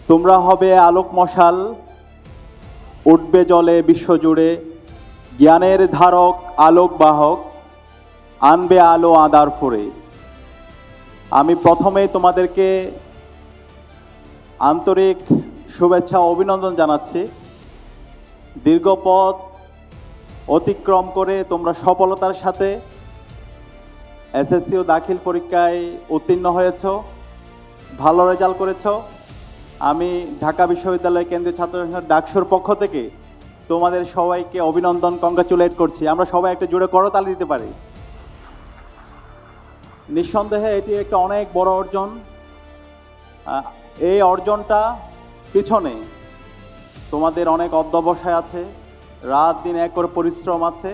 তোমরা হবে আলোক মশাল, উঠবে জলে বিশ্বজুড়ে, জ্ঞানের ধারক আলোক বাহক, আনবে আলো আঁধার ফোরে। আমি প্রথমেই তোমাদেরকে আন্তরিক শুভেচ্ছা ও অভিনন্দন জানাচ্ছি। দীর্ঘ পথ অতিক্রম করে তোমরা সফলতার সাথে এসএসসি ও দাখিল পরীক্ষায় উত্তীর্ণ হয়েছ, ভালো রেজাল্ট করেছ। আমি ঢাকা বিশ্ববিদ্যালয় কেন্দ্রীয় ছাত্র সংসদ ডাকসুর পক্ষ থেকে তোমাদের সবাইকে অভিনন্দন, কংগ্রাচুলেট করছি। আমরা সবাই একটা জোরে করতালি দিতে পারি। নিঃসন্দেহে এটি একটা অনেক বড় অর্জন। এই অর্জনটা পিছনে তোমাদের অনেক অধ্যবসায় আছে, রাত দিন এক করে পরিশ্রম আছে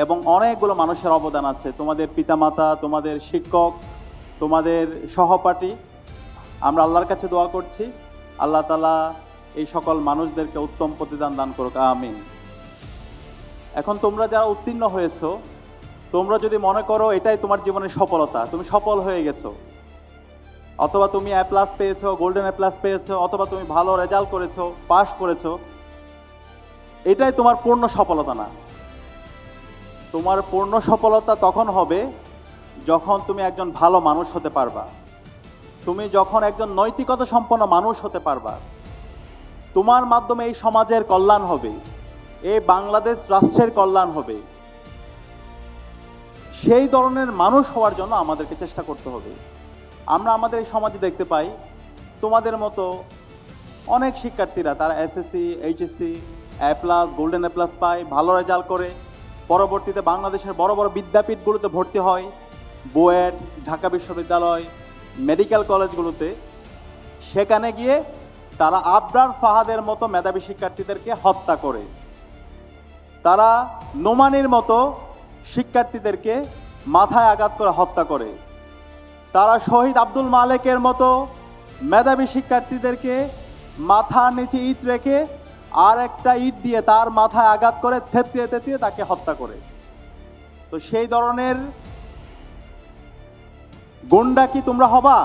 এবং অনেকগুলো মানুষের অবদান আছে। তোমাদের পিতামাতা, তোমাদের শিক্ষক, তোমাদের সহপাঠী। আমরা আল্লাহর কাছে দোয়া করছি, আল্লাহ তাআলা এই সকল মানুষদেরকে উত্তম প্রতিদান দান করুক, আমিন। এখন তোমরা যারা উত্তীর্ণ হয়েছো, তোমরা যদি মনে করো এটাই তোমার জীবনের সফলতা, তুমি সফল হয়ে গেছো, অথবা তুমি A+ পেয়েছো, গোল্ডেন A+ পেয়েছো, অথবা তুমি ভালো রেজাল্ট করেছো, পাস করেছো, এটাই তোমার পূর্ণ সফলতা না। তোমার পূর্ণ সফলতা তখন হবে যখন তুমি একজন ভালো মানুষ হতে পারবা, তুমি যখন একজন নৈতিকতা সম্পন্ন মানুষ হতে পারবা। তোমার মাধ্যমে এই সমাজের কল্যাণ হবে, এই বাংলাদেশ রাষ্ট্রের কল্যাণ হবে। সেই ধরনের মানুষ হওয়ার জন্য আমাদেরকে চেষ্টা করতে হবে। আমরা আমাদের এই সমাজে দেখতে পাই তোমাদের মতো অনেক শিক্ষার্থীরা তারা SSC, HSC, A+, golden A+ পায়, ভালো রেজাল্ট করে পরবর্তীতে বাংলাদেশের বড় বড় বিদ্যাপীঠগুলোতে ভর্তি হয়, বুয়েট, ঢাকা বিশ্ববিদ্যালয়, মেডিকেল কলেজগুলোতে। সেখানে গিয়ে তারা আবরার ফাহাদের মতো মেধাবী শিক্ষার্থীদেরকে হত্যা করে, তারা নোমানির মতো শিক্ষার্থীদেরকে মাথায় আঘাত করে হত্যা করে, তারা শহীদ আব্দুল মালেকের মতো মেধাবী শিক্ষার্থীদেরকে মাথার নিচে ইট রেখে আর একটা ইট দিয়ে তার মাথায় আঘাত করে থেতলিয়ে থেতলিয়ে তাকে হত্যা করে। তো সেই ধরনের গুন্ডা কি তোমরা হবা?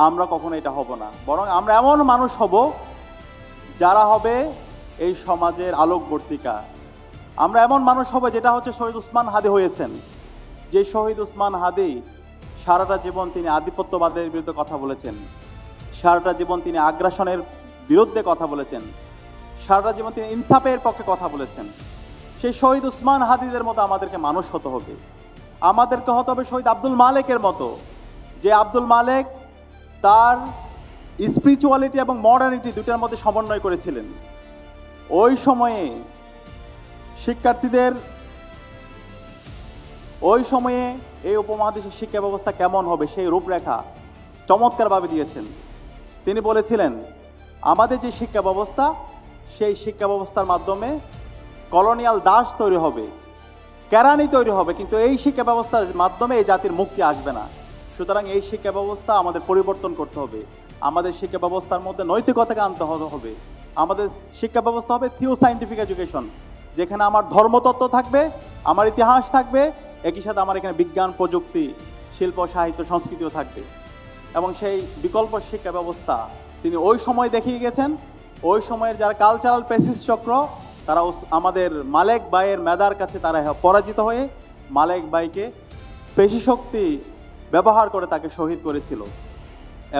আমরা কখনো এটা হব না, বরং আমরা এমন মানুষ হব যারা হবে এই সমাজের আলোকবর্তিকা। আমরা এমন মানুষ হব যেটা হচ্ছে শহীদ উসমান হাদি হয়েছেন। যে শহীদ উসমান হাদি সারাটা জীবন তিনি আধিপত্যবাদের বিরুদ্ধে কথা বলেছেন, সারাটা জীবন তিনি আগ্রাসনের বিরুদ্ধে কথা বলেছেন, সারাটা জীবন তিনি ইনসাফের পক্ষে কথা বলেছেন। সেই শহীদ উসমান হাদিদের মতো আমাদেরকে মানুষ হতে হবে। আমাদেরকে হতে হবে শহীদ আব্দুল মালেকের মতো, যে আব্দুল মালেক তার স্পিরিচুয়ালিটি এবং মডার্নিটি দুটার মধ্যে সমন্বয় করেছিলেন। ওই সময়ে শিক্ষার্থীদের, ওই সময়ে এই উপমহাদেশের শিক্ষা ব্যবস্থা কেমন হবে সেই রূপরেখা চমৎকারভাবে দিয়েছেন। তিনি বলেছিলেন আমাদের যে শিক্ষা ব্যবস্থা, সেই শিক্ষা ব্যবস্থার মাধ্যমে কলোনিয়াল দাস তৈরি হবে, কেরানি তৈরি হবে, কিন্তু এই শিক্ষা ব্যবস্থার মাধ্যমে এই জাতির মুক্তি আসবে না। সুতরাং এই শিক্ষা ব্যবস্থা আমাদের পরিবর্তন করতে হবে। আমাদের শিক্ষা ব্যবস্থার মধ্যে নৈতিকতাকে আনতে হবে। আমাদের শিক্ষা ব্যবস্থা হবে থিও সায়েন্টিফিক এডুকেশন, যেখানে আমার ধর্মতত্ত্ব থাকবে, আমার ইতিহাস থাকবে, একই সাথে আমার এখানে বিজ্ঞান, প্রযুক্তি, শিল্প, সাহিত্য, সংস্কৃতিও থাকবে। এবং সেই বিকল্প শিক্ষা ব্যবস্থা তিনি ওই সময় দেখিয়ে গেছেন। ওই সময়ের যারা কালচারাল পেসিস চক্র, তারা আমাদের মালেক ভাইয়ের মেধার কাছে তারা পরাজিত হয়ে মালেক ভাইকে পেশি শক্তি ব্যবহার করে তাকে শহীদ করেছিল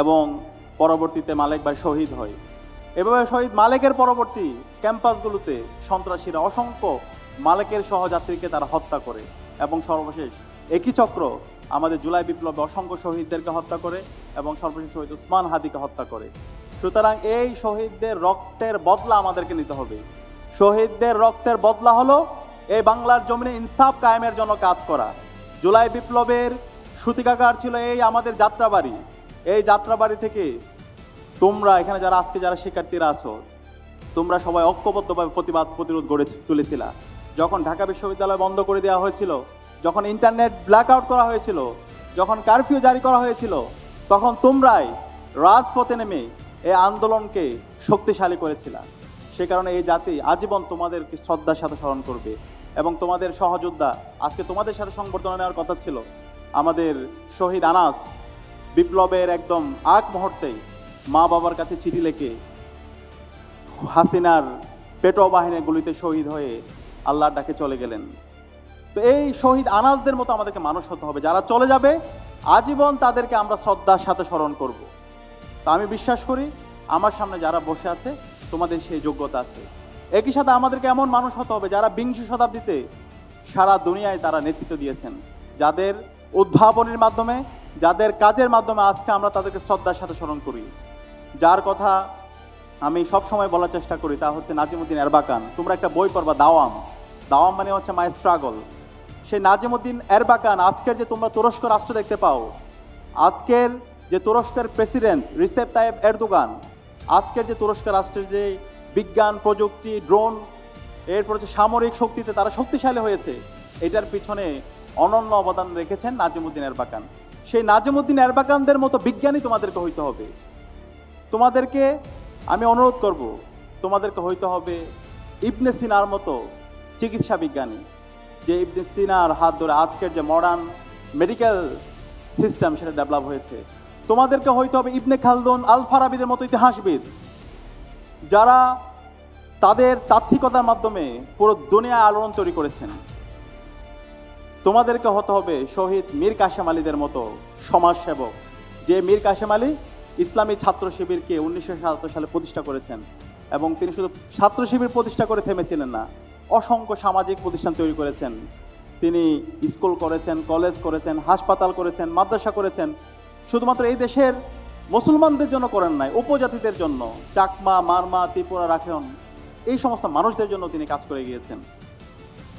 এবং পরবর্তীতে মালেক ভাই শহীদ হয়। এভাবে শহীদ মালেকের পরবর্তী ক্যাম্পাসগুলোতে সন্ত্রাসীরা অসংখ্য মালেকের সহযাত্রীকে তারা হত্যা করে এবং সর্বশেষ একই চক্র আমাদের জুলাই বিপ্লবে অসংখ্য শহীদদেরকে হত্যা করে এবং সর্বশেষ শহীদ উসমান হাদিকে হত্যা করে। সুতরাং এই শহীদদের রক্তের বদলা আমাদেরকে নিতে হবে। শহীদদের রক্তের বদলা হলো এই বাংলার জমিনে ইনসাফ কায়েমের জন্য কাজ করা। জুলাই বিপ্লবের সূতিকাগার ছিল এই আমাদের যাত্রাবাড়ি। এই যাত্রাবাড়ি থেকে তোমরা এখানে যারা আজকে যারা শিক্ষার্থীরা আছো, তোমরা সবাই ঐক্যবদ্ধভাবে প্রতিরোধ গড়ে তুলেছিলা। যখন ঢাকা বিশ্ববিদ্যালয় বন্ধ করে দেওয়া হয়েছিল, যখন ইন্টারনেট ব্ল্যাক আউট করা হয়েছিল, যখন কারফিউ জারি করা হয়েছিল, তখন তোমরাই রাজপথে নেমে এই আন্দোলনকে শক্তিশালী করেছিলা। সে কারণে এই জাতি আজীবন তোমাদেরকে শ্রদ্ধার সাথে স্মরণ করবে এবং তোমাদের সহযোদ্ধা, আজকে তোমাদের সাথে সংবর্ধনা নেওয়ার কথা ছিল আমাদের শহীদ আনাস, বিপ্লবের একদম আগ মুহূর্তেই মা বাবার কাছে চিঠি লিখে হাসিনার পেটো বাহিনীর গুলিতে শহীদ হয়ে আল্লাহর ডাকে চলে গেলেন। তো এই শহীদ আনাসদের মতো আমাদেরকে মানুষ হতে হবে, যারা চলে যাবে আজীবন তাদেরকে আমরা শ্রদ্ধার সাথে স্মরণ করব। তো আমি বিশ্বাস করি আমার সামনে যারা বসে আছে তোমাদের সেই যোগ্যতা আছে। একই সাথে আমাদেরকে এমন মানুষ হতে হবে যারা বিংশ শতাব্দীতে সারা দুনিয়ায় তারা নেতৃত্ব দিয়েছেন, যাদের উদ্ভাবনের মাধ্যমে, যাদের কাজের মাধ্যমে আজকে আমরা তাদেরকে শ্রদ্ধার সাথে স্মরণ করি। যার কথা আমি সব সময় বলার চেষ্টা করি তা হচ্ছে নাজিমুদ্দিন এরবাকান। তোমরা একটা বই পড়বা, দাওয়াম। দাওয়াম মানে হচ্ছে মাই স্ট্রাগল। সেই নাজিমুদ্দিন এরবাকান আজকের যে তোমরা তুরস্ক রাষ্ট্র দেখতে পাও, আজকের যে তুরস্কের প্রেসিডেন্ট রিসেপ তাইয়েপ এরদোগান, আজকের যে তুরস্ক রাষ্ট্রের যে বিজ্ঞান প্রযুক্তি ড্রোন এরপর হচ্ছে সামরিক শক্তিতে তারা শক্তিশালী হয়েছে, এটার পিছনে অনন্য অবদান রেখেছেন নাজিমুদ্দিন এরবাকান। সেই নাজিমুদ্দিন এরবাকানদের মতো বিজ্ঞানী তোমাদেরকে হইতে হবে। তোমাদেরকে আমি অনুরোধ করব, তোমাদেরকে হইতে হবে ইবনে সিনার মতো চিকিৎসা বিজ্ঞানী, যে ইবনে সিনার হাত ধরে আজকের যে মডার্ন মেডিকেল সিস্টেম সেটা ডেভেলপ হয়েছে। তোমাদেরকে হইতে হবে ইবনে খালদুন আল ফারাবিদের মতো ইতিহাসবিদ, যারা তাদের তাত্ত্বিকতার মাধ্যমে পুরো দুনিয়ায় আলোড়ন তৈরি করেছেন। তোমাদেরকে হতে হবে শহীদ মীর কাসেম আলীদের মতো সমাজসেবক, যে মীর কাসেম আলী ইসলামী ছাত্র শিবিরকে 1977 সালে প্রতিষ্ঠা করেছেন, এবং তিনি শুধু ছাত্র শিবির প্রতিষ্ঠা করে থেমেছিলেন না, অসংখ্য সামাজিক প্রতিষ্ঠান তৈরি করেছেন। তিনি স্কুল করেছেন, কলেজ করেছেন, হাসপাতাল করেছেন, মাদ্রাসা করেছেন। শুধুমাত্র এই দেশের মুসলমানদের জন্য করেন নাই, উপজাতিদের জন্য, চাকমা, মারমা, ত্রিপুরা, রাখাইন, এই সমস্ত মানুষদের জন্য তিনি কাজ করে গিয়েছেন।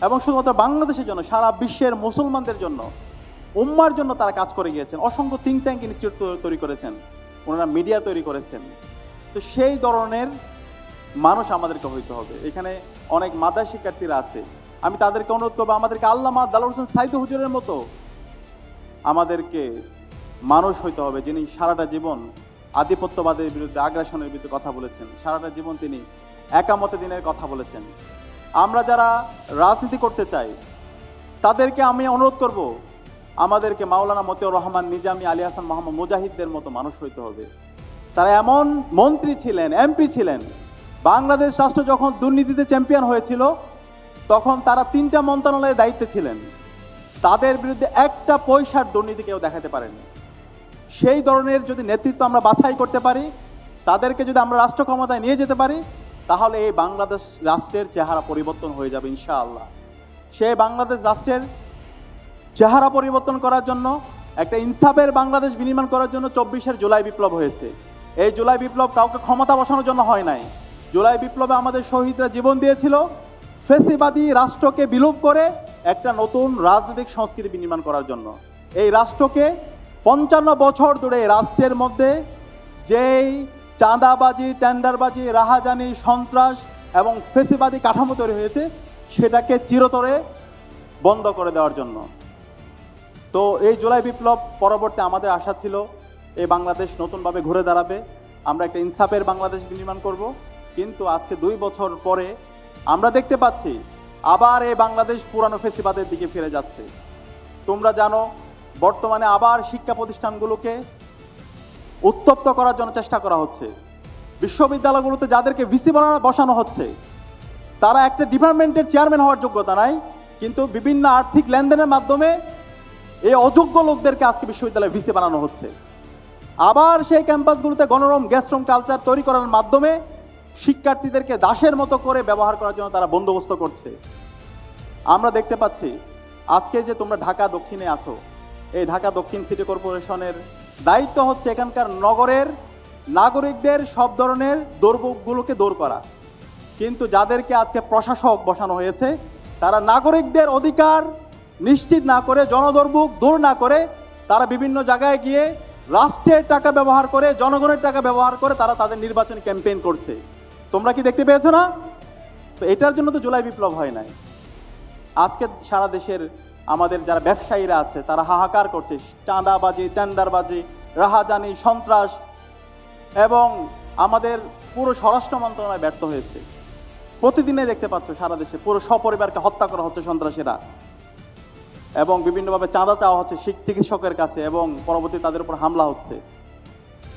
এবং শুধুমাত্র বাংলাদেশের জন্য, সারা বিশ্বের মুসলমানদের জন্য, উম্মার জন্য তারা কাজ করে গিয়েছেন। অসংখ্য থিঙ্ক ট্যাঙ্ক ইনস্টিটিউট তৈরি করেছেন, ওনারা মিডিয়া তৈরি করেছেন। তো সেই ধরনের মানুষ আমাদেরকে হইতে হবে। এখানে অনেক মাদ্রাসা শিক্ষার্থীরা আছে, আমি তাদেরকে অনুরোধ করবো আমাদেরকে আল্লামা দেলোয়ার হোসেন সাইদি হুজুরের মতো আমাদেরকে মানুষ হইতে হবে, যিনি সারাটা জীবন আধিপত্যবাদের বিরুদ্ধে, আগ্রাসনের বিরুদ্ধে কথা বলেছেন। সারাটা জীবন তিনি একামতে দিনের কথা বলেছেন। আমরা যারা রাজনীতি করতে চাই তাদেরকে আমি অনুরোধ করব আমাদেরকে মাওলানা মতিউর রহমান নিজামী, আলী হাসান মোহাম্মদ মুজাহিদদের মতো মানুষ হইতে হবে। তারা এমন মন্ত্রী ছিলেন, এমপি ছিলেন, বাংলাদেশ রাষ্ট্র যখন দুর্নীতিতে চ্যাম্পিয়ন হয়েছিল তখন তারা 3টা মন্ত্রণালয়ের দায়িত্বে ছিলেন, তাদের বিরুদ্ধে একটা পয়সার দুর্নীতি কেউ দেখাতে পারেনি। সেই ধরনের যদি নেতৃত্ব আমরা বাছাই করতে পারি, তাদেরকে যদি আমরা রাষ্ট্র ক্ষমতায় নিয়ে যেতে পারি, তাহলে এই বাংলাদেশ রাষ্ট্রের চেহারা পরিবর্তন হয়ে যাবে ইনশাআল্লাহ। সেই বাংলাদেশ রাষ্ট্রের চেহারা পরিবর্তন করার জন্য, একটা ইনসাফের বাংলাদেশ বিনির্মাণ করার জন্য 24 জুলাই বিপ্লব হয়েছে। এই জুলাই বিপ্লব কাউকে ক্ষমতা বসানোর জন্য হয় নাই। জুলাই বিপ্লবে আমাদের শহীদরা জীবন দিয়েছিল ফ্যাসিবাদী রাষ্ট্রকে বিলোপ করে একটা নতুন রাজনৈতিক সংস্কৃতি বিনির্মাণ করার জন্য। এই রাষ্ট্রকে 55 বছর ধরে রাষ্ট্রের মধ্যে যেই চাঁদাবাজি, টেন্ডারবাজি, রাহাজানি, সন্ত্রাস এবং ফ্যাসিবাদী কাঠামো তৈরি হয়েছে সেটাকে চিরতরে বন্ধ করে দেওয়ার জন্য। তো এই জুলাই বিপ্লব পরবর্তী আমাদের আশা ছিল এই বাংলাদেশ নতুনভাবে ঘুরে দাঁড়াবে, আমরা একটা ইনসাফের বাংলাদেশ বিনির্মাণ করব। কিন্তু আজকে 2 বছর পরে আমরা দেখতে পাচ্ছি আবার এই বাংলাদেশ পুরানো ফেসিবাদের দিকে ফিরে যাচ্ছে। তোমরা জানো বর্তমানে আবার শিক্ষা প্রতিষ্ঠানগুলোকে উত্তপ্ত করার জন্য চেষ্টা করা হচ্ছে। বিশ্ববিদ্যালয়গুলোতে যাদেরকে ভিসি বসানো হচ্ছে তারা একটা ডিপার্টমেন্টের চেয়ারম্যান হওয়ার যোগ্যতা নাই, কিন্তু বিভিন্ন আর্থিক লেনদেনের মাধ্যমে এই অযোগ্য লোকদেরকে আজকে বিশ্ববিদ্যালয়ে ভিসি বানানো হচ্ছে। আবার সেই ক্যাম্পাসগুলোতে গণরম গ্যাস্ট্রম কালচার তৈরি করার মাধ্যমে শিক্ষার্থীদেরকে দাসের মতো করে ব্যবহার করার জন্য তারা বন্দোবস্ত করছে। আমরা দেখতে পাচ্ছি আজকে যে তোমরা ঢাকা দক্ষিণে আছো, এই ঢাকা দক্ষিণ সিটি কর্পোরেশনের দায়িত্ব হচ্ছে এখানকার নগরের নাগরিকদের সব ধরনের দুর্ভোগগুলোকে দূর করা। কিন্তু যাদেরকে আজকে প্রশাসক বসানো হয়েছে তারা নাগরিকদের অধিকার নিশ্চিত না করে, জনদুর্ভোগ দূর না করে, তারা বিভিন্ন জায়গায় গিয়ে রাষ্ট্রের টাকা ব্যবহার করে, জনগণের টাকা ব্যবহার করে তারা তাদের নির্বাচনী ক্যাম্পেইন করছে। তোমরা কি দেখতে পেয়েছো না? তো এটার জন্য তো জুলাই বিপ্লব হয় নাই। আজকে সারা দেশের আমাদের যারা ব্যবসায়ীরা আছে তারা হাহাকার করছে, চাঁদাবাজি, টেন্ডারবাজি, রাহাজানি, সন্ত্রাস, এবং আমাদের পুরো স্বরাষ্ট্র মন্ত্রণালয় ব্যর্থ হয়েছে। প্রতিদিনে দেখতে পাচ্ছ সারা দেশে পুরো সপরিবারকে হত্যা করা হচ্ছে সন্ত্রাসীরা, এবং বিভিন্নভাবে চাঁদা চাওয়া হচ্ছে চিকিৎসকের কাছে এবং পরবর্তী তাদের উপর হামলা হচ্ছে।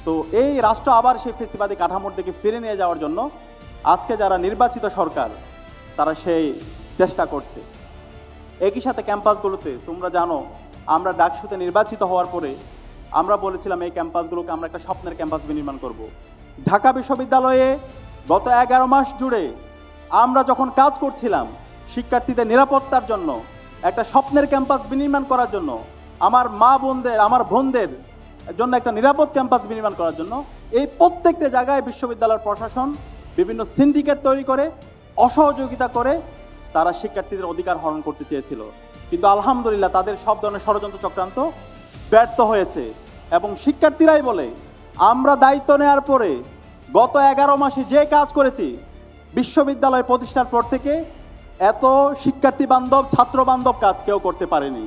তো এই রাষ্ট্র আবার সেই ফেসিবাদী কাঠামোর দিকে ফিরে নিয়ে যাওয়ার জন্য আজকে যারা নির্বাচিত সরকার তারা সেই চেষ্টা করছে। একই সাথে ক্যাম্পাসগুলোতে তোমরা জানো, আমরা ডাকসুতে নির্বাচিত হওয়ার পরে আমরা বলেছিলাম এই ক্যাম্পাসগুলোকে আমরা একটা স্বপ্নের ক্যাম্পাস বিনির্মাণ করব। ঢাকা বিশ্ববিদ্যালয়ে গত 11 মাস জুড়ে আমরা যখন কাজ করছিলাম শিক্ষার্থীদের নিরাপত্তার জন্য, একটা স্বপ্নের ক্যাম্পাস বিনির্মাণ করার জন্য, আমার মা বোনদের, আমার বোনদের জন্য একটা নিরাপদ ক্যাম্পাস বিনির্মাণ করার জন্য, এই প্রত্যেকটা জায়গায় বিশ্ববিদ্যালয়ের প্রশাসন বিভিন্ন সিন্ডিকেট তৈরি করে অসহযোগিতা করে তারা শিক্ষার্থীদের অধিকার হরণ করতে চেয়েছিল। কিন্তু আলহামদুলিল্লাহ তাদের সব ধরনের ষড়যন্ত্র চক্রান্ত ব্যর্থ হয়েছে এবং শিক্ষার্থীরাই বলে আমরা দায়িত্ব নেওয়ার পরে গত 11 মাসে যে কাজ করেছি বিশ্ববিদ্যালয় প্রতিষ্ঠার পর থেকে এত শিক্ষার্থী বান্ধব, ছাত্র বান্ধব কাজ কেউ করতে পারেনি।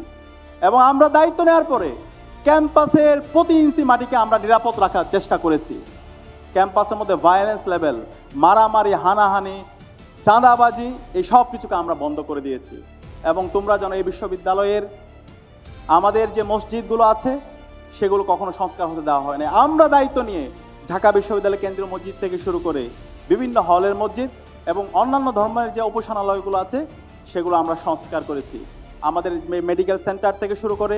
এবং আমরা দায়িত্ব নেওয়ার পরে ক্যাম্পাসের প্রতি ইঞ্চি মাটিকে আমরা নিরাপদ রাখার চেষ্টা করেছি। ক্যাম্পাসের মধ্যে ভায়োলেন্স লেভেল, মারামারি, হানাহানি, চাঁদাবাজি, এই সব কিছুকে আমরা বন্ধ করে দিয়েছি। এবং তোমরা জানো এই বিশ্ববিদ্যালয়ের আমাদের যে মসজিদগুলো আছে সেগুলো কখনো সংস্কার হতে দেওয়া হয় না। আমরা দায়িত্ব নিয়ে ঢাকা বিশ্ববিদ্যালয় কেন্দ্রীয় মসজিদ থেকে শুরু করে বিভিন্ন হলের মসজিদ এবং অন্যান্য ধর্মের যে উপাসনালয়গুলো আছে সেগুলো আমরা সংস্কার করেছি। আমাদের মেডিকেল সেন্টার থেকে শুরু করে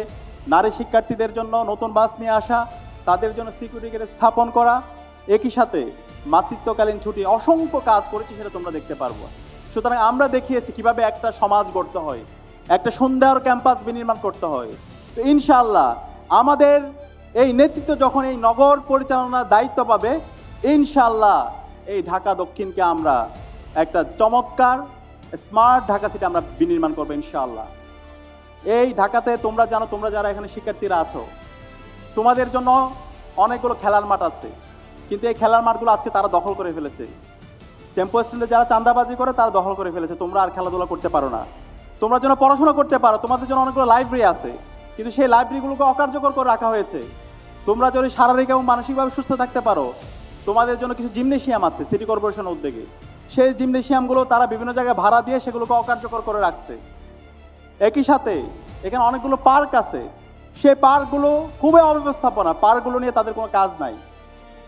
নারী শিক্ষার্থীদের জন্য নতুন বাস নিয়ে আসা, তাদের জন্য সিকিউরিটি গেট স্থাপন করা, একই সাথে মাতৃত্বকালীন ছুটি, অসংখ্য কাজ করেছি, সেটা তোমরা দেখতে পারবো। সুতরাং আমরা দেখিয়েছি কিভাবে একটা সমাজ গড়তে হয়, একটা সুন্দর ক্যাম্পাস বিনির্মাণ করতে হয়। তো ইনশাআল্লাহ আমাদের এই নেতৃত্ব যখন এই নগর পরিচালনার দায়িত্ব পাবে, ইনশাআল্লাহ এই ঢাকা দক্ষিণকে আমরা একটা চমৎকার স্মার্ট ঢাকা সিটি আমরা বিনির্মাণ করবো ইনশাআল্লাহ। এই ঢাকাতে তোমরা জানো, তোমরা যারা এখানে শিক্ষার্থীরা আছো, তোমাদের জন্য অনেকগুলো খেলার মাঠ আছে, কিন্তু এই খেলার মাঠগুলো আজকে তারা দখল করে ফেলেছে। টেম্পো স্ট্যান্ডে যারা চাঁদাবাজি করে তারা দখল করে ফেলেছে। তোমরা আর খেলাধুলা করতে পারো না, তোমরা যেন পড়াশোনা করতে পারো, তোমাদের জন্য অনেকগুলো লাইব্রেরি আছে, কিন্তু সেই লাইব্রেরিগুলোকে অকার্যকর করে রাখা হয়েছে। তোমরা যদি শারীরিক এবং মানসিকভাবে সুস্থ থাকতে পারো, তোমাদের জন্য কিছু জিমনেশিয়াম আছে সিটি কর্পোরেশনের উদ্যোগে, সেই জিমনেশিয়ামগুলো তারা বিভিন্ন জায়গায় ভাড়া দিয়ে সেগুলোকে অকার্যকর করে রাখছে। একই সাথে এখানে অনেকগুলো পার্ক আছে, সেই পার্কগুলো খুবই অব্যবস্থাপনা, পার্কগুলো নিয়ে তাদের কোনো কাজ নাই।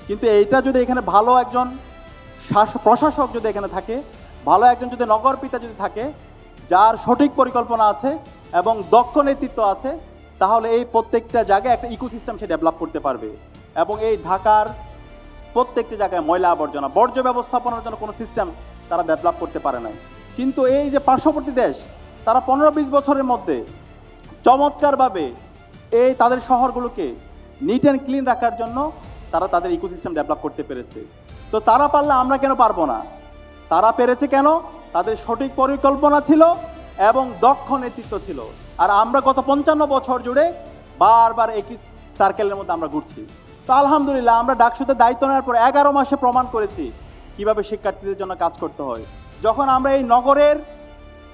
কিন্তু এইটা যদি এখানে ভালো একজন প্রশাসক যদি এখানে থাকে, ভালো একজন যদি নগর পিতা যদি থাকে, যার সঠিক পরিকল্পনা আছে এবং দক্ষ নেতৃত্ব আছে, তাহলে এই প্রত্যেকটা জায়গায় একটা ইকোসিস্টেম সে ডেভেলপ করতে পারবে। এবং এই ঢাকার প্রত্যেকটি জায়গায় ময়লা আবর্জনা, বর্জ্য ব্যবস্থাপনার জন্য কোনো সিস্টেম তারা ডেভেলপ করতে পারে নাই। কিন্তু এই যে পার্শ্ববর্তী দেশ, তারা 15-20 বছরের মধ্যে চমৎকারভাবে এই তাদের শহরগুলোকে নিট অ্যান্ড ক্লিন রাখার জন্য তারা তাদের ইকোসিস্টেম ডেভেলপ করতে পেরেছে। তো তারা পারলে আমরা কেন পারবো না? তারা পেরেছে কেন? তাদের সঠিক পরিকল্পনা ছিল এবং দক্ষ নেতৃত্ব ছিল। আর আমরা গত 55 বছর জুড়ে বারবার একই সার্কেলের মধ্যে আমরা ঘুরছি। তো আলহামদুলিল্লাহ আমরা ডাকসুতে দায়িত্ব নেওয়ার পর 11 মাসে প্রমাণ করেছি কিভাবে শিক্ষার্থীদের জন্য কাজ করতে হয়। যখন আমরা এই নগরের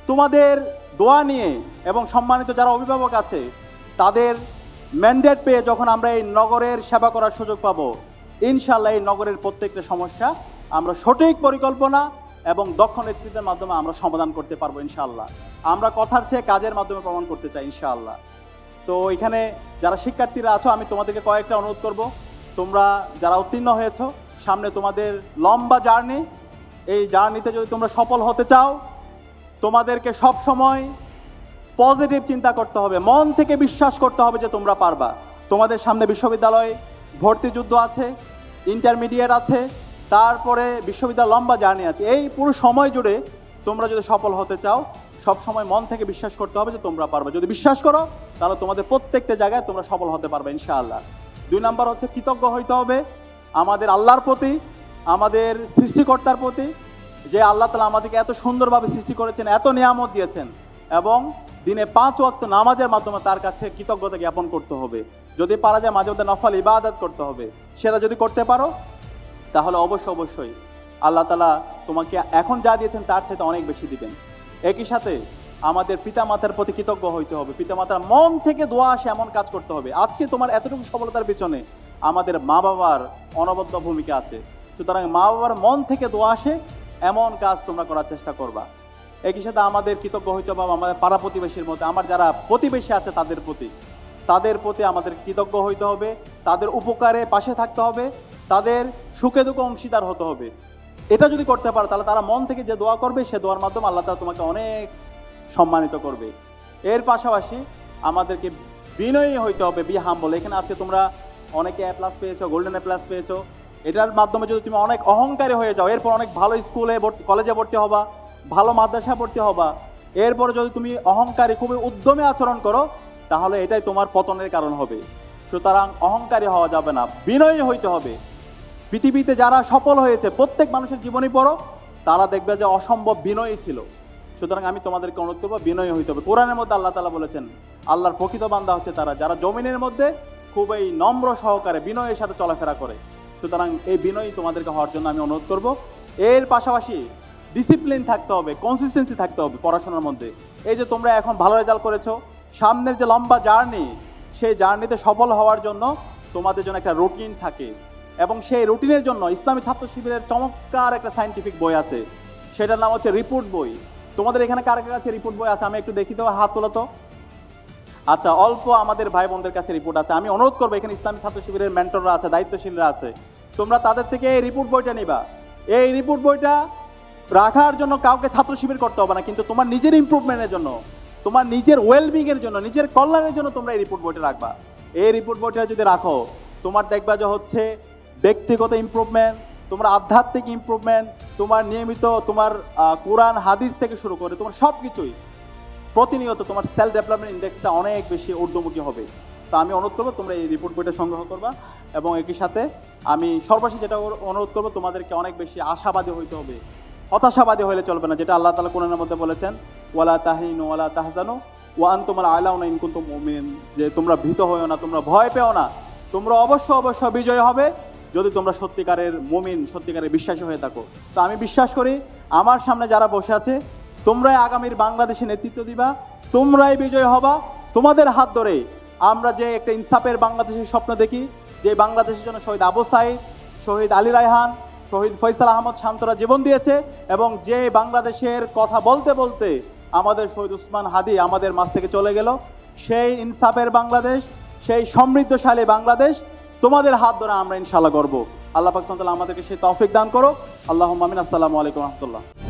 তোমাদের দোয়া নিয়ে এবং সম্মানিত যারা অভিভাবক আছে তাদের ম্যান্ডেট পেয়ে যখন আমরা এই নগরের সেবা করার সুযোগ পাবো, ইনশাআল্লাহ এই নগরের প্রত্যেকটা সমস্যা আমরা সঠিক পরিকল্পনা এবং দক্ষ নেতৃত্বের মাধ্যমে আমরা সমাধান করতে পারবো ইনশাআল্লাহ। আমরা কথার চেয়ে কাজের মাধ্যমে প্রমাণ করতে চাই ইনশাআল্লাহ। তো এখানে যারা শিক্ষার্থীরা আছো, আমি তোমাদেরকে কয়েকটা অনুরোধ করব, তোমরা যারা উত্তীর্ণ হয়েছো, সামনে তোমাদের লম্বা জার্নি, এই জার্নিতে যদি তোমরা সফল হতে চাও, তোমাদেরকে সব সময় পজিটিভ চিন্তা করতে হবে, মন থেকে বিশ্বাস করতে হবে যে তোমরা পারবা। তোমাদের সামনে বিশ্ববিদ্যালয়ে ভর্তি যুদ্ধ আছে, ইন্টারমিডিয়েট আছে, তারপরে বিশ্ববিদ্যালয় লম্বা জার্নি আছে। এই পুরো সময় জুড়ে তোমরা যদি সফল হতে চাও, সব সময় মন থেকে বিশ্বাস করতে হবে যে তোমরা পারবে। যদি বিশ্বাস করো তাহলে তোমাদের প্রত্যেকটা জায়গায় তোমরা সফল হতে পারবে ইনশাআল্লাহ। 2 নাম্বার হচ্ছে কৃতজ্ঞ হইতে হবে আমাদের আল্লাহর প্রতি, আমাদের সৃষ্টিকর্তার প্রতি, যে আল্লাহ তাআলা আমাদেরকে এত সুন্দরভাবে সৃষ্টি করেছেন, এত নিয়ামত দিয়েছেন, এবং দিনে 5 ওয়াক্ত নামাজের মাধ্যমে তার কাছে কৃতজ্ঞতা জ্ঞাপন করতে হবে। যদি পারা যায় মাঝে মধ্যে নফল ইবাদত করতে হবে। সেটা যদি করতে পারো তাহলে অবশ্যই আল্লাহ তাআলা তোমাকে এখন যা দিয়েছেন তার চাইতে অনেক বেশি দিবেন। একই সাথে আমাদের পিতামাতার প্রতি কৃতজ্ঞ হইতে হবে, পিতামাতার মন থেকে দোয়া আসে এমন কাজ করতে হবে। আজকে তোমার এতটুকু সফলতার পিছনে আমাদের মা বাবার অনবদ্য ভূমিকা আছে। সুতরাং মা বাবার মন থেকে দোয়া আসে এমন কাজ তোমরা করার চেষ্টা করবা। একই সাথে আমাদের কৃতজ্ঞ হইতে হবে আমাদের পাড়া প্রতিবেশীর মধ্যে, আমার যারা প্রতিবেশী আছে তাদের প্রতি। তাদের প্রতি আমাদের কৃতজ্ঞ হইতে হবে, তাদের উপকারে পাশে থাকতে হবে, তাদের সুখে দুঃখে অংশীদার হতে হবে। এটা যদি করতে পারো তাহলে তারা মন থেকে যে দোয়া করবে সে দোয়ার মাধ্যমে আল্লাহ তাআলা তোমাকে অনেক সম্মানিত করবে। এর পাশাপাশি আমাদেরকে বিনয়ী হইতে হবে, বি হাম্বল। এখানে আজকে তোমরা অনেকে এ প্লাস পেয়েছো, গোল্ডেন এ প্লাস পেয়েছো, এটার মাধ্যমে যদি তুমি অনেক অহংকারী হয়ে যাও, এরপর অনেক ভালো স্কুলে কলেজে ভর্তি হবা, ভালো মাদ্রাসা ভর্তি হবা, এরপর যদি তুমি অহংকারী খুবই উদ্যমে আচরণ করো তাহলে এটাই তোমার পতনের কারণ হবে। সুতরাং অহংকারী হওয়া যাবে না, বিনয়ী হইতে হবে। পৃথিবীতে যারা সফল হয়েছে প্রত্যেক মানুষের জীবনী পড়ো, তারা দেখবে যে অসম্ভব বিনয়ী ছিল। সুতরাং আমি তোমাদেরকে অনুরোধ করবো বিনয়ী হইতে হবে। কোরআনের মধ্যে আল্লাহ তাআলা বলেছেন আল্লাহর প্রকৃত বান্দা হচ্ছে তারা যারা জমিনের মধ্যে খুবই নম্র সহকারে বিনয়ের সাথে চলাফেরা করে। সুতরাং এই বিনয়ী তোমাদেরকে হওয়ার জন্য আমি অনুরোধ করব। এর পাশাপাশি ডিসিপ্লিন থাকতে হবে, কনসিস্টেন্সি থাকতে হবে পড়াশোনার মধ্যে। এই যে তোমরা এখন ভালো রেজাল্ট করেছো, সামনের যে লম্বা জার্নি, সেই জার্নিতে সফল হওয়ার জন্য তোমাদের জন্য একটা রুটিন থাকে, এবং সেই রুটিনের জন্য ইসলামী ছাত্র শিবিরের চমৎকার একটা সায়েন্টিফিক বই আছে, সেটার নাম হচ্ছে রিপোর্ট বই। তোমাদের এখানে কার কাছে রিপোর্ট বই আছে আমি একটু দেখি তো, হাত তোলো তো। আচ্ছা, অল্প আমাদের ভাই বোনদের কাছে রিপোর্ট আছে। আমি অনুরোধ করবো, এখানে ইসলামী ছাত্র শিবিরের মেন্টররা আছে, দায়িত্বশীলরা আছে, তোমরা তাদের থেকে এই রিপোর্ট বইটা নিবা। এই রিপোর্ট বইটা রাখার জন্য কাউকে ছাত্র শিবির করতে হবে না, কিন্তু তোমার নিজের ইমপ্রুভমেন্টের জন্য, তোমার নিজের ওয়েলবিং এর জন্য, নিজের কল্যাণের জন্য তোমরা এই রিপোর্ট বইটা রাখবা। এই রিপোর্ট বইটা যদি রাখো, তোমার দেখবা যে হচ্ছে ব্যক্তিগত ইমপ্রুভমেন্ট, তোমার আধ্যাত্মিক ইমপ্রুভমেন্ট, তোমার নিয়মিত তোমার কোরআন হাদিস থেকে শুরু করে তোমার সব কিছুই প্রতিনিয়ত তোমার সেলফ ডেভেলপমেন্ট ইন্ডেক্সটা অনেক বেশি ঊর্ধ্বমুখী হবে। তো আমি অনুরোধ করবো তোমরা এই রিপোর্ট বইটা সংগ্রহ করবা, এবং একই সাথে আমি সর্বশেষ যেটা অনুরোধ করবো, তোমাদেরকে অনেক বেশি আশাবাদী হইতে হবে, হতাশাবাদী হলে চলবে না। যেটা আল্লাহ তাআলা কোরআনের মধ্যে বলেছেন, ওয়ালা তাহিনু ওয়ালা তাহজানু ওয়া আনতুমুল আ'লাউনা ইন কুনতুম মুমিনিন, যে তোমরা ভীত হয়ো না, তোমরা ভয় পেও না, তোমরা অবশ্য বিজয় হবে যদি তোমরা সত্যিকারের মুমিন, সত্যিকারের বিশ্বাসী হয়ে থাকো। তো আমি বিশ্বাস করি আমার সামনে যারা বসে আছে, তোমরাই আগামীর বাংলাদেশে নেতৃত্ব দিবা, তোমরাই বিজয় হবা। তোমাদের হাত ধরে আমরা যে একটা ইনসাফের বাংলাদেশের স্বপ্ন দেখি, যে বাংলাদেশের জন্য শহীদ আবু সাঈদ, শহীদ আলী রায়হান, শহীদ ফয়সাল আহমদ শান্তরা জীবন দিয়েছে, এবং যে বাংলাদেশের কথা বলতে বলতে আমাদের শহীদ উসমান হাদি আমাদের মাঝ থেকে চলে গেল, সেই ইনসাফের বাংলাদেশ, সেই সমৃদ্ধশালী বাংলাদেশ তোমাদের হাত ধরে আমরা ইনশাআল্লাহ গড়ব। আল্লাহ পাক সুবহানাহু ওয়া তাআলা আমাদেরকে সেই তৌফিক দান করো। আল্লাহুম্মা আমিন। আসসালামু আলাইকুম ওয়া রাহমাতুল্লাহ।